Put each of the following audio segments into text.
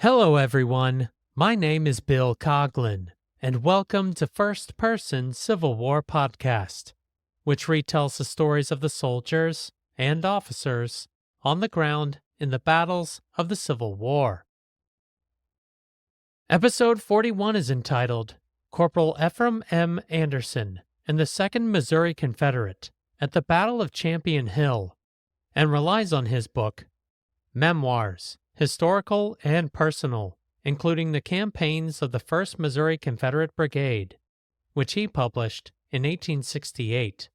Hello, everyone. My name is Bill Coughlin, and welcome to First Person Civil War Podcast, which retells the stories of the soldiers and officers on the ground in the battles of the Civil War. Episode 41 is entitled Corporal Ephraim M. Anderson and the 2nd Missouri Confederate at the Battle of Champion Hill, and relies on his book, Memoirs, Historical and Personal, including the campaigns of the 1st Missouri Confederate Brigade, which he published in 1868.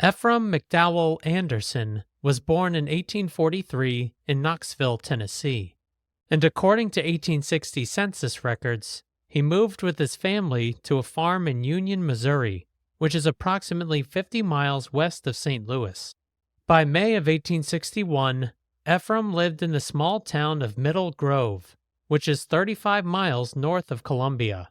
Ephraim McDowell Anderson was born in 1843 in Knoxville, Tennessee, and according to 1860 census records, he moved with his family to a farm in Union, Missouri, which is approximately 50 miles west of St. Louis. By May of 1861, Ephraim lived in the small town of Middle Grove, which is 35 miles north of Columbia.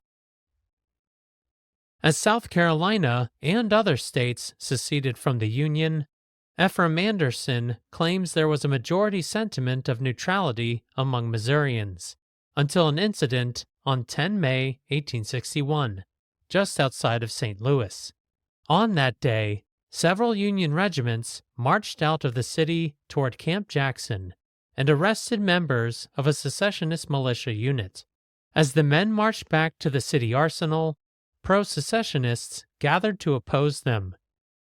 As South Carolina and other states seceded from the Union, Ephraim Anderson claims there was a majority sentiment of neutrality among Missourians, until an incident on 10 May 1861, just outside of St. Louis. On that day, several Union regiments marched out of the city toward Camp Jackson and arrested members of a secessionist militia unit. As the men marched back to the city arsenal, pro-secessionists gathered to oppose them.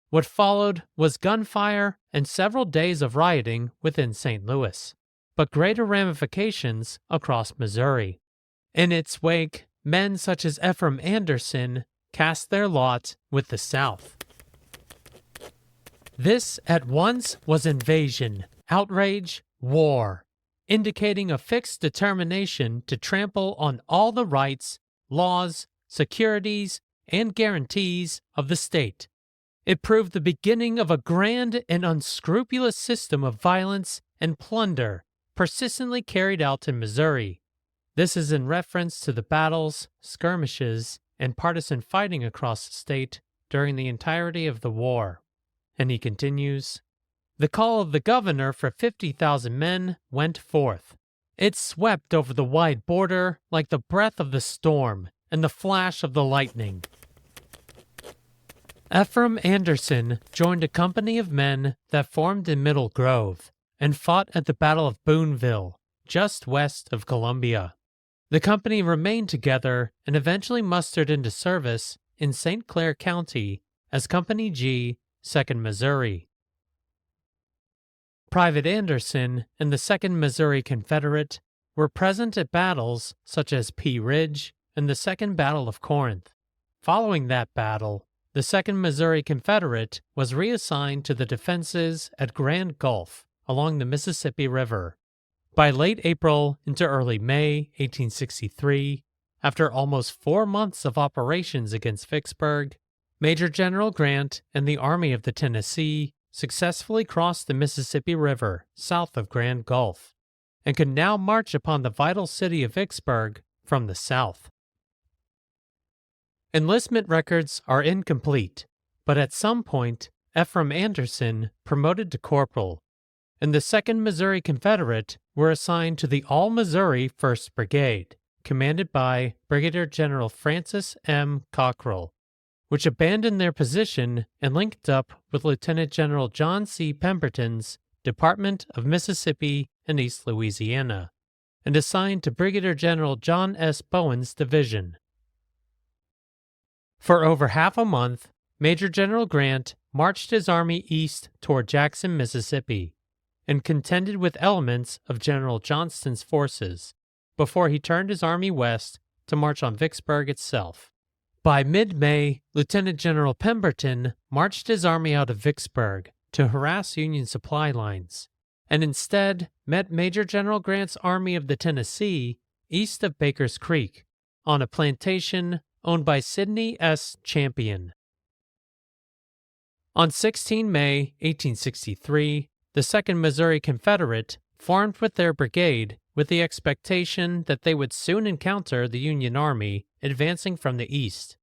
What followed was gunfire and several days of rioting within St. Louis, but greater ramifications across Missouri. In its wake, men such as Ephraim Anderson cast their lot with the South. This at once was invasion, outrage, war, indicating a fixed determination to trample on all the rights, laws, securities, and guarantees of the state. It proved the beginning of a grand and unscrupulous system of violence and plunder persistently carried out in Missouri. This is in reference to the battles, skirmishes, and partisan fighting across the state during the entirety of the war. And he continues, the call of the governor for 50,000 men went forth. It swept over the wide border like the breath of the storm and the flash of the lightning. Ephraim Anderson joined a company of men that formed in Middle Grove and fought at the Battle of Boonville, just west of Columbia. The company remained together and eventually mustered into service in St. Clair County as Company G, 2nd Missouri. Private Anderson and the 2nd Missouri Confederate were present at battles such as Pea Ridge and the Second Battle of Corinth. Following that battle, the 2nd Missouri Confederate was reassigned to the defenses at Grand Gulf along the Mississippi River. By late April into early May 1863, after almost 4 months of operations against Vicksburg, Major General Grant and the Army of the Tennessee successfully crossed the Mississippi River south of Grand Gulf and could now march upon the vital city of Vicksburg from the south. Enlistment records are incomplete, but at some point, Ephraim Anderson promoted to corporal, and the 2nd Missouri Confederate were assigned to the All-Missouri 1st Brigade, commanded by Brigadier General Francis M. Cockrell, which abandoned their position and linked up with Lieutenant General John C. Pemberton's Department of Mississippi and East Louisiana, and assigned to Brigadier General John S. Bowen's division. For over half a month, Major General Grant marched his army east toward Jackson, Mississippi, and contended with elements of General Johnston's forces before he turned his army west to march on Vicksburg itself. By mid-May, Lieutenant General Pemberton marched his army out of Vicksburg to harass Union supply lines, and instead met Major General Grant's Army of the Tennessee east of Baker's Creek on a plantation owned by Sidney S. Champion. On 16 May 1863, the 2nd Missouri Confederate formed with their brigade with the expectation that they would soon encounter the Union Army advancing from the east.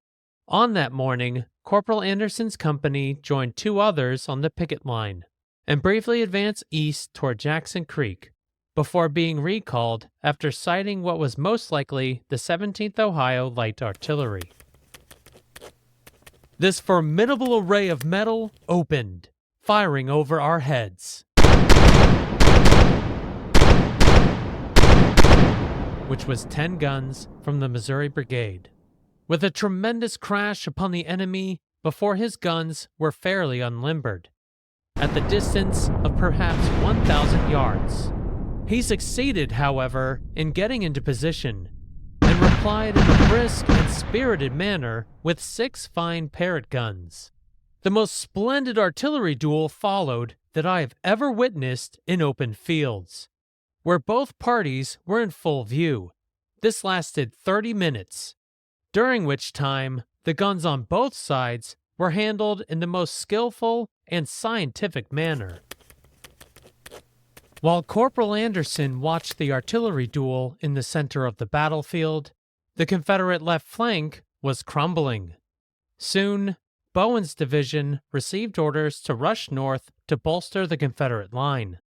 On that morning, Corporal Anderson's company joined 2 others on the picket line and briefly advanced east toward Jackson Creek, before being recalled after sighting what was most likely the 17th Ohio Light Artillery. This formidable array of metal opened, firing over our heads, which was 10 guns from the Missouri Brigade, with a tremendous crash upon the enemy before his guns were fairly unlimbered, at the distance of perhaps 1,000 yards. He succeeded, however, in getting into position, and replied in a brisk and spirited manner with 6 fine Parrott guns. The most splendid artillery duel followed that I have ever witnessed in open fields, where both parties were in full view. This lasted 30 minutes, during which time the guns on both sides were handled in the most skillful and scientific manner. While Corporal Anderson watched the artillery duel in the center of the battlefield, the Confederate left flank was crumbling. Soon, Bowen's division received orders to rush north to bolster the Confederate line.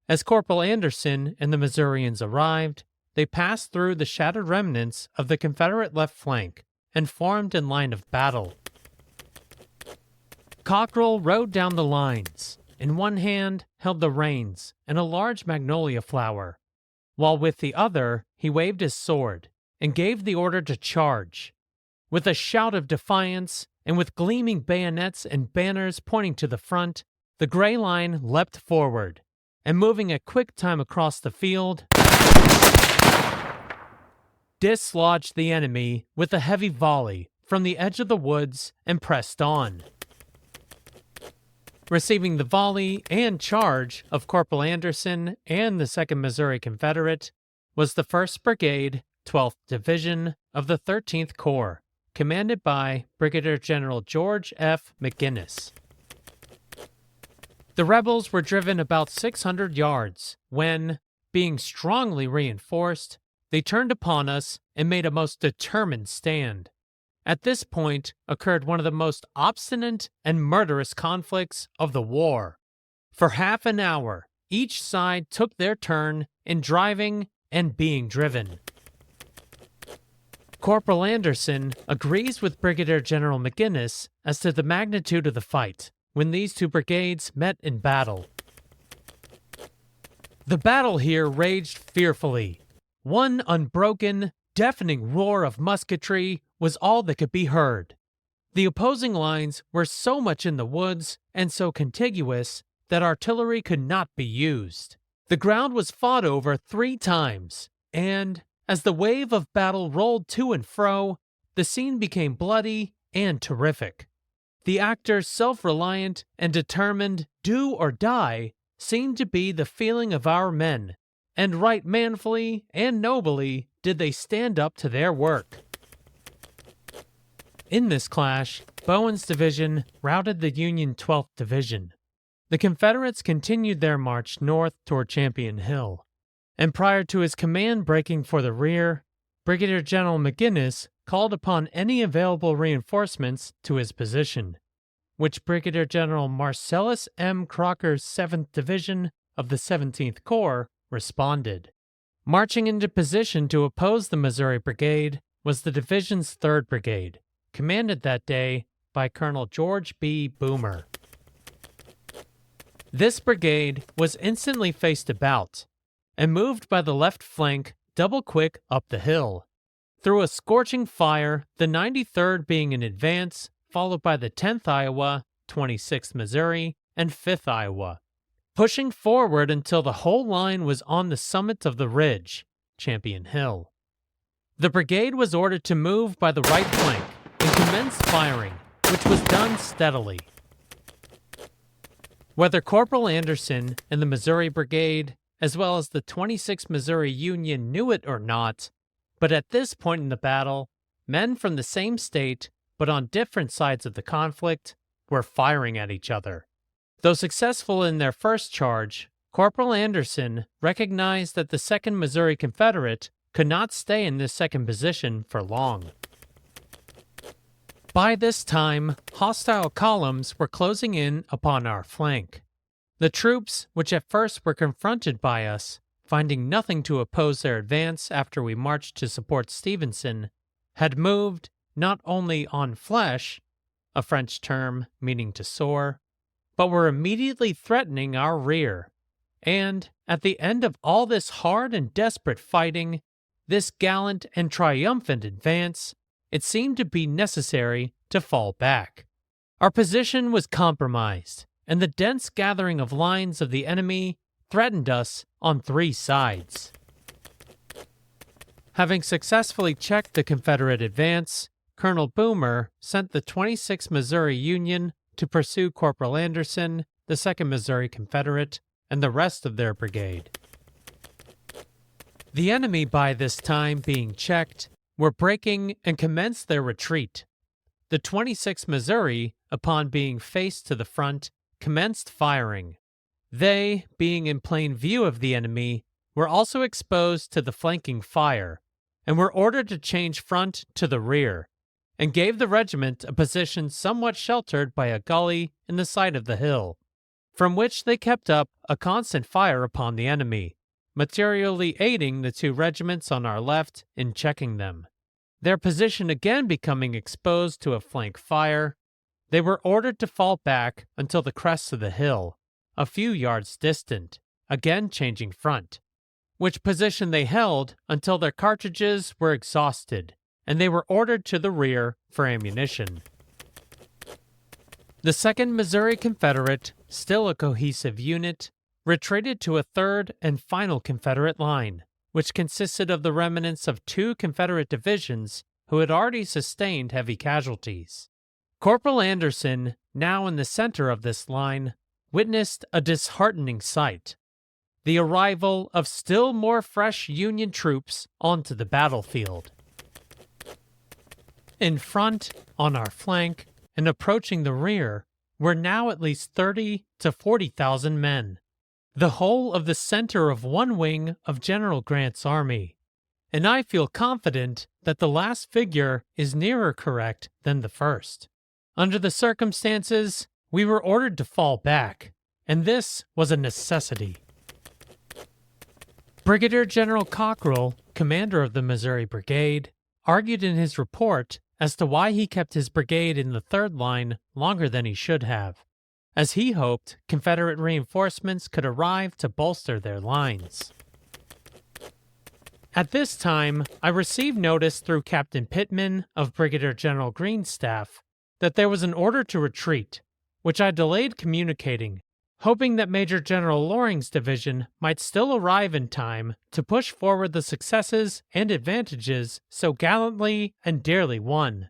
As Corporal Anderson and the Missourians arrived, they passed through the shattered remnants of the Confederate left flank and formed in line of battle. Cockrell rode down the lines. In one hand held the reins and a large magnolia flower, while with the other he waved his sword and gave the order to charge. With a shout of defiance and with gleaming bayonets and banners pointing to the front, the gray line leapt forward, and moving a quick time across the field, dislodged the enemy with a heavy volley from the edge of the woods and pressed on. Receiving the volley and charge of Corporal Anderson and the 2nd Missouri Confederate was the 1st Brigade, 12th Division of the 13th Corps, commanded by Brigadier General George F. McGinnis. The rebels were driven about 600 yards when, being strongly reinforced, they turned upon us and made a most determined stand. At this point occurred one of the most obstinate and murderous conflicts of the war. For half an hour, each side took their turn in driving and being driven. Corporal Anderson agrees with Brigadier General McGinnis as to the magnitude of the fight when these two brigades met in battle. The battle here raged fearfully. One unbroken, deafening roar of musketry was all that could be heard. The opposing lines were so much in the woods and so contiguous that artillery could not be used. The ground was fought over 3 times, and, as the wave of battle rolled to and fro, the scene became bloody and terrific. The actors, self-reliant and determined, do or die, seemed to be the feeling of our men, and right manfully and nobly did they stand up to their work. In this clash, Bowen's division routed the Union 12th Division. The Confederates continued their march north toward Champion Hill, and prior to his command breaking for the rear, Brigadier General McGinnis called upon any available reinforcements to his position, which Brigadier General Marcellus M. Crocker's 7th Division of the 17th Corps responded. Marching into position to oppose the Missouri Brigade was the division's 3rd Brigade, commanded that day by Colonel George B. Boomer. This brigade was instantly faced about and moved by the left flank double-quick up the hill. Through a scorching fire, the 93rd being in advance, followed by the 10th Iowa, 26th Missouri, and 5th Iowa, pushing forward until the whole line was on the summit of the ridge, Champion Hill. The brigade was ordered to move by the right flank and commence firing, which was done steadily. Whether Corporal Anderson and the Missouri Brigade, as well as the 26th Missouri Union, knew it or not, but at this point in the battle, men from the same state, but on different sides of the conflict, were firing at each other. Though successful in their first charge, Corporal Anderson recognized that the 2nd Missouri Confederate could not stay in this second position for long. By this time, hostile columns were closing in upon our flank. The troops, which at first were confronted by us, finding nothing to oppose their advance after we marched to support Stevenson, had moved not only en flèche, a French term meaning to soar, but were immediately threatening our rear. And, at the end of all this hard and desperate fighting, this gallant and triumphant advance, it seemed to be necessary to fall back. Our position was compromised, and the dense gathering of lines of the enemy threatened us on 3 sides. Having successfully checked the Confederate advance, Colonel Boomer sent the 26th Missouri Union to pursue Corporal Anderson, the 2nd Missouri Confederate, and the rest of their brigade. The enemy, by this time being checked, were breaking and commenced their retreat. The 26th Missouri, upon being faced to the front, commenced firing. They, being in plain view of the enemy, were also exposed to the flanking fire, and were ordered to change front to the rear, and gave the regiment a position somewhat sheltered by a gully in the side of the hill, from which they kept up a constant fire upon the enemy, materially aiding the 2 regiments on our left in checking them. Their position again becoming exposed to a flank fire, they were ordered to fall back until the crest of the hill, a few yards distant, again changing front, which position they held until their cartridges were exhausted, and they were ordered to the rear for ammunition. The 2nd Missouri Confederate, still a cohesive unit, retreated to a 3rd and final Confederate line, which consisted of the remnants of 2 Confederate divisions who had already sustained heavy casualties. Corporal Anderson, now in the center of this line, witnessed a disheartening sight: the arrival of still more fresh Union troops onto the battlefield. In front, on our flank, and approaching the rear, were now at least 30,000 to 40,000 men, the whole of the center of one wing of General Grant's army, and I feel confident that the last figure is nearer correct than the first. Under the circumstances, we were ordered to fall back, and this was a necessity. Brigadier General Cockrell, commander of the Missouri Brigade, argued in his report as to why he kept his brigade in the 3rd line longer than he should have, as he hoped Confederate reinforcements could arrive to bolster their lines. At this time, I received notice through Captain Pittman of Brigadier General Green's staff that there was an order to retreat, which I delayed communicating, hoping that Major General Loring's division might still arrive in time to push forward the successes and advantages so gallantly and dearly won.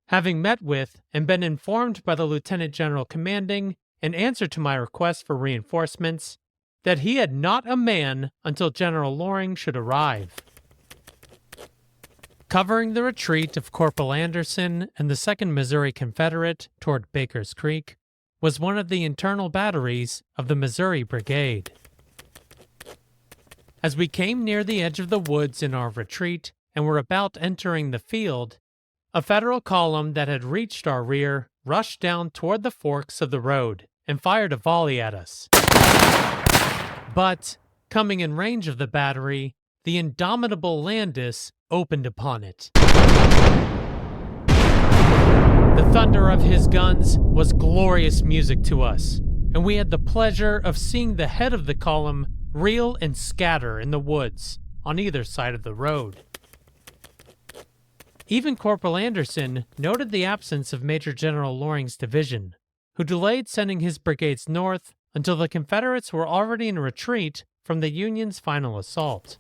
Having met with and been informed by the Lieutenant General commanding, in answer to my request for reinforcements, that he had not a man until General Loring should arrive. Covering the retreat of Corporal Anderson and the 2nd Missouri Confederate toward Baker's Creek was one of the internal batteries of the Missouri Brigade. As we came near the edge of the woods in our retreat and were about entering the field, a Federal column that had reached our rear rushed down toward the forks of the road and fired a volley at us. But, coming in range of the battery, the indomitable Landis opened upon it. The thunder of his guns was glorious music to us, and we had the pleasure of seeing the head of the column reel and scatter in the woods on either side of the road. Even Corporal Anderson noted the absence of Major General Loring's division, who delayed sending his brigades north until the Confederates were already in retreat from the Union's final assault.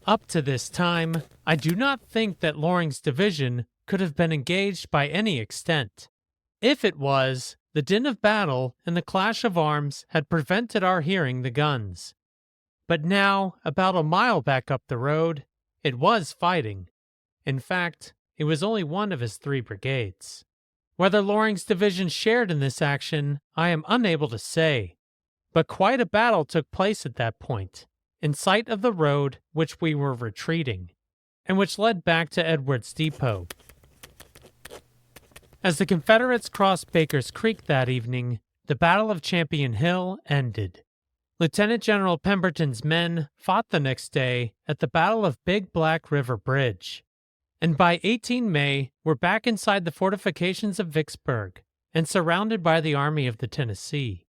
Up to this time, I do not think that Loring's division could have been engaged by any extent. If it was, the din of battle and the clash of arms had prevented our hearing the guns. But now, about a mile back up the road, it was fighting. In fact, it was only one of his 3 brigades. Whether Loring's division shared in this action, I am unable to say, but quite a battle took place at that point, in sight of the road which we were retreating, and which led back to Edwards Depot. As the Confederates crossed Baker's Creek that evening, the Battle of Champion Hill ended. Lieutenant General Pemberton's men fought the next day at the Battle of Big Black River Bridge, and by 18 May were back inside the fortifications of Vicksburg and surrounded by the Army of the Tennessee.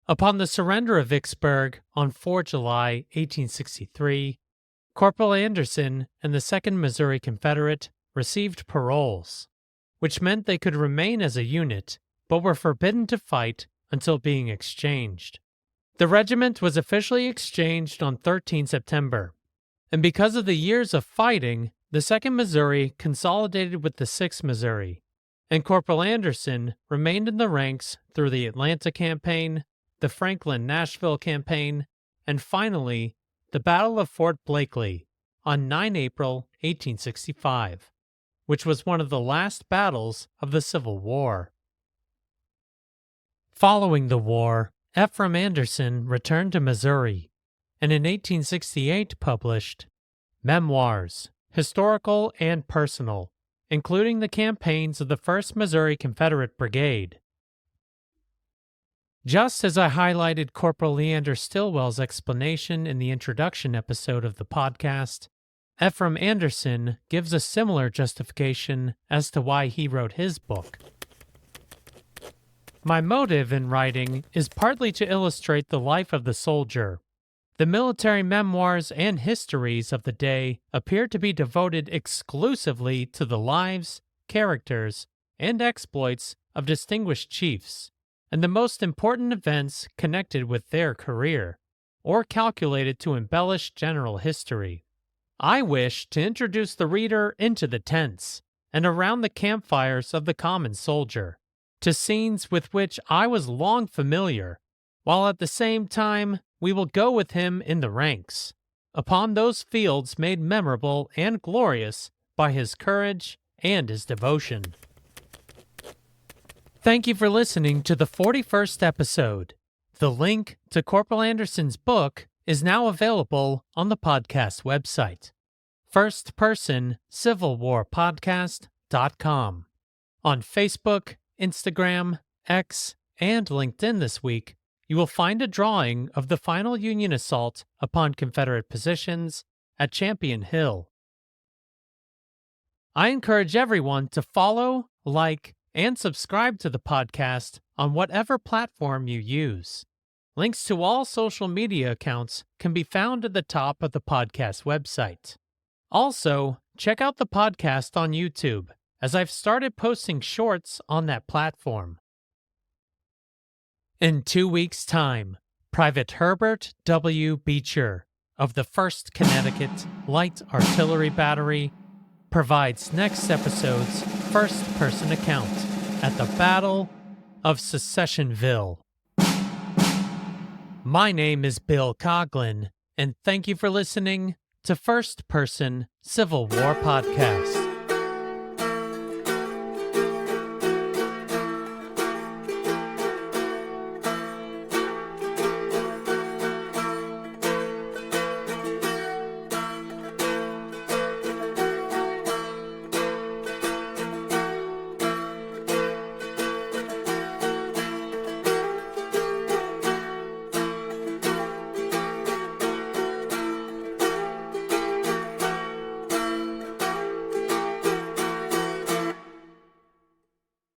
Upon the surrender of Vicksburg on 4 July 1863, Corporal Anderson and the 2nd Missouri Confederate received paroles, which meant they could remain as a unit, but were forbidden to fight until being exchanged. The regiment was officially exchanged on 13 September, and because of the years of fighting, the 2nd Missouri consolidated with the 6th Missouri, and Corporal Anderson remained in the ranks through the Atlanta Campaign, the Franklin-Nashville Campaign, and finally, the Battle of Fort Blakely on 9 April 1865, which was one of the last battles of the Civil War. Following the war, Ephraim Anderson returned to Missouri, and in 1868 published Memoirs, Historical and Personal, including the campaigns of the 1st Missouri Confederate Brigade. Just as I highlighted Corporal Leander Stillwell's explanation in the introduction episode of the podcast, Ephraim Anderson gives a similar justification as to why he wrote his book. My motive in writing is partly to illustrate the life of the soldier. The military memoirs and histories of the day appear to be devoted exclusively to the lives, characters, and exploits of distinguished chiefs, and the most important events connected with their career, or calculated to embellish general history. I wish to introduce the reader into the tents and around the campfires of the common soldier, to scenes with which I was long familiar, while at the same time we will go with him in the ranks, upon those fields made memorable and glorious by his courage and his devotion. Thank you for listening to the 41st episode. The link to Corporal Anderson's book is now available on the podcast website, firstpersoncivilwarpodcast.com. On Facebook, Instagram, X, and LinkedIn this week, you will find a drawing of the final Union assault upon Confederate positions at Champion Hill. I encourage everyone to follow, like, and subscribe to the podcast on whatever platform you use. Links to all social media accounts can be found at the top of the podcast website. Also, check out the podcast on YouTube, as I've started posting shorts on that platform. In 2 weeks' time, Private Herbert W. Beecher of the 1st Connecticut Light Artillery Battery provides next episode's first-person account at the Battle of Secessionville. My name is Bill Coughlin, and thank you for listening to First Person Civil War Podcast.